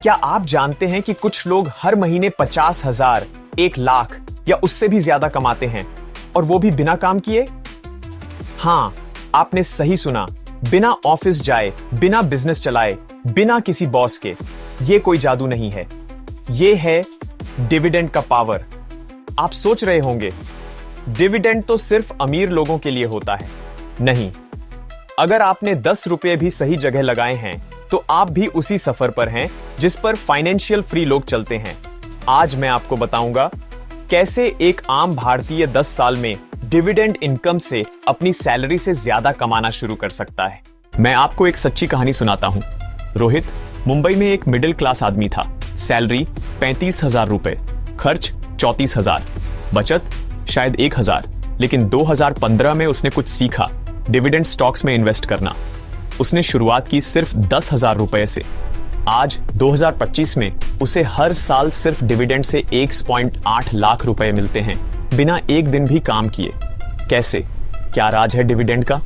क्या आप जानते हैं कि कुछ लोग हर महीने 50,000, 1,00,000 या उससे भी ज्यादा कमाते हैं, और वो भी बिना काम किए? हाँ, आपने सही सुना। बिना ऑफिस जाए, बिना बिजनेस चलाए, बिना किसी बॉस के। ये कोई जादू नहीं है, ये है डिविडेंड का पावर। आप सोच रहे होंगे, डिविडेंड तो सिर्फ अमीर लोगों के लिए होता है। नहीं, अगर आपने 10 रुपये भी सही जगह लगाए हैं तो आप भी उसी सफर पर हैं जिस पर फाइनेंशियल फ्री लोग चलते हैं। आज मैं आपको बताऊंगा कैसे एक आम भारतीय 10 साल में डिविडेंड इनकम से अपनी सैलरी से ज्यादा कमाना शुरू कर सकता है। मैं आपको एक सच्ची कहानी सुनाता हूं। रोहित मुंबई में एक मिडिल क्लास आदमी था। सैलरी 35,000 रुपए, खर्च 34,000, बचत शायद 1,000। लेकिन 2015 में उसने कुछ सीखा, डिविडेंड स्टॉक्स में इन्वेस्ट करना। उसने शुरुआत की सिर्फ 10,000 रुपए से। आज 2025 में उसे हर साल सिर्फ डिविडेंड से 1.8 लाख रुपए मिलते हैं, बिना एक दिन भी काम किए। कैसे? क्या राज है डिविडेंड का?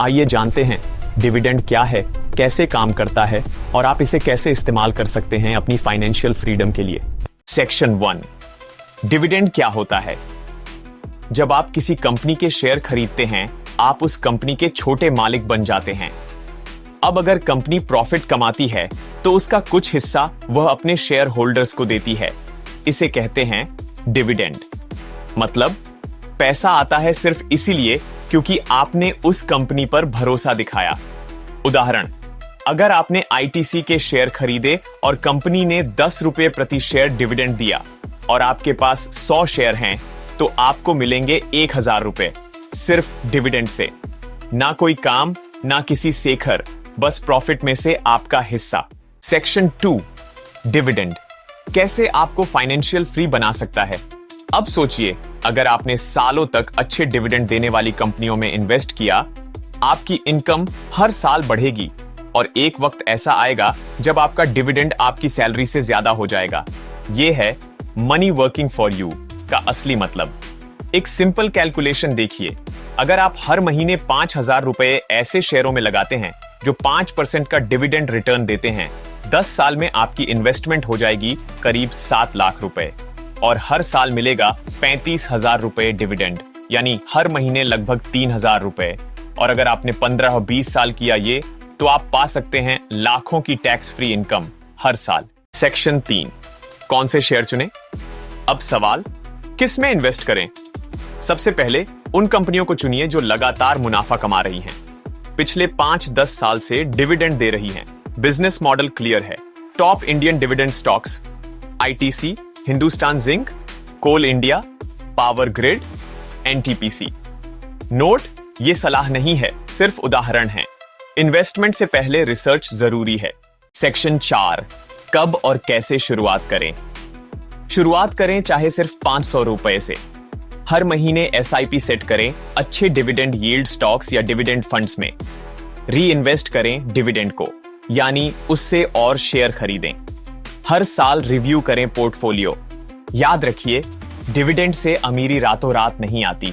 आइए जानते हैं डिविडेंड क्या है, कैसे काम करता है और आप इसे कैसे इस्तेमाल कर सकते हैं अपनी फाइनेंशियल फ्रीडम के लिए। सेक्शन 1, डिविडेंड क्या होता है? जब आप किसी कंपनी के शेयर खरीदते हैं, आप उस कंपनी के छोटे मालिक बन जाते हैं। अब अगर कंपनी प्रॉफिट कमाती है तो उसका कुछ हिस्सा वह अपने शेयर होल्डर्स को देती है। इसे कहते हैं डिविडेंड। मतलब पैसा आता है सिर्फ इसीलिए क्योंकि आपने उस कंपनी पर भरोसा दिखाया। उदाहरण, अगर आपने आईटीसी के शेयर खरीदे और कंपनी ने 10 रुपये प्रति शेयर डिविडेंड दिया और आपके पास 100 शेयर हैं, तो आपको मिलेंगे 1,000 रुपए सिर्फ डिविडेंड से। ना कोई काम, ना किसी शेखर, बस प्रॉफिट में से आपका हिस्सा। सेक्शन 2, डिविडेंड कैसे आपको फाइनेंशियल फ्री बना सकता है। अब सोचिए, अगर आपने सालों तक अच्छे डिविडेंड देने वाली कंपनियों में इन्वेस्ट किया, आपकी इनकम हर साल बढ़ेगी और एक वक्त ऐसा आएगा जब आपका डिविडेंड आपकी सैलरी से ज्यादा हो जाएगा। यह है मनी वर्किंग फॉर यू का असली मतलब। एक सिंपल कैलकुलेशन देखिए, अगर आप हर महीने 5,000 रुपए ऐसे शेयरों में लगाते हैं जो 5% का डिविडेंड रिटर्न देते हैं, 10 साल में आपकी इन्वेस्टमेंट हो जाएगी करीब 7 लाख रुपए और हर साल मिलेगा 35,000 रुपए डिविडेंड, यानी हर महीने लगभग 3,000 रुपए। और अगर आपने 15 और 20 साल किया ये, तो आप पा सकते हैं लाखों की टैक्स फ्री इनकम हर साल। सेक्शन 3, कौन से शेयर चुने? अब सवाल, किस में इन्वेस्ट करें? सबसे पहले उन कंपनियों को चुनिए जो लगातार मुनाफा कमा रही हैं, पिछले 5-10 साल से डिविडेंड दे रही हैं, बिजनेस मॉडल क्लियर है। Top Indian dividend stocks: ITC, Hindustan Zinc, Coal India, Power Grid, NTPC. Note, ये सलाह नहीं है, सिर्फ उदाहरण है। इन्वेस्टमेंट से पहले रिसर्च जरूरी है। सेक्शन 4, कब और कैसे शुरुआत करें। शुरुआत करें चाहे सिर्फ 500 रुपए से। हर महीने एसआईपी सेट करें अच्छे डिविडेंड यील्ड स्टॉक्स या डिविडेंड फंड्स में। री इन्वेस्ट करें डिविडेंड को, यानी उससे और शेयर खरीदें। हर साल रिव्यू करें पोर्टफोलियो। याद रखिए, डिविडेंड से अमीरी रातों रात नहीं आती,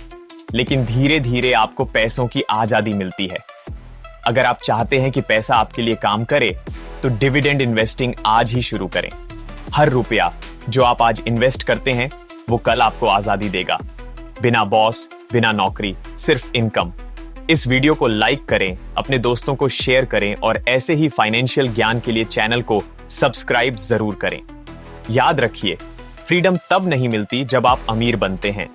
लेकिन धीरे धीरे आपको पैसों की आजादी मिलती है। अगर आप चाहते हैं कि पैसा आपके लिए काम करे, तो डिविडेंड इन्वेस्टिंग आज ही शुरू करें। हर रुपया जो आप आज इन्वेस्ट करते हैं, वो कल आपको आजादी देगा। बिना बॉस, बिना नौकरी, सिर्फ इनकम। इस वीडियो को लाइक करें, अपने दोस्तों को शेयर करें और ऐसे ही फाइनेंशियल ज्ञान के लिए चैनल को सब्सक्राइब जरूर करें। याद रखिए, फ्रीडम तब नहीं मिलती जब आप अमीर बनते हैं,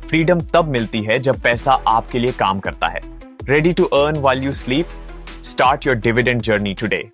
फ्रीडम तब मिलती है जब पैसा आपके लिए काम करता है। Ready to earn while you sleep? Start your dividend journey today.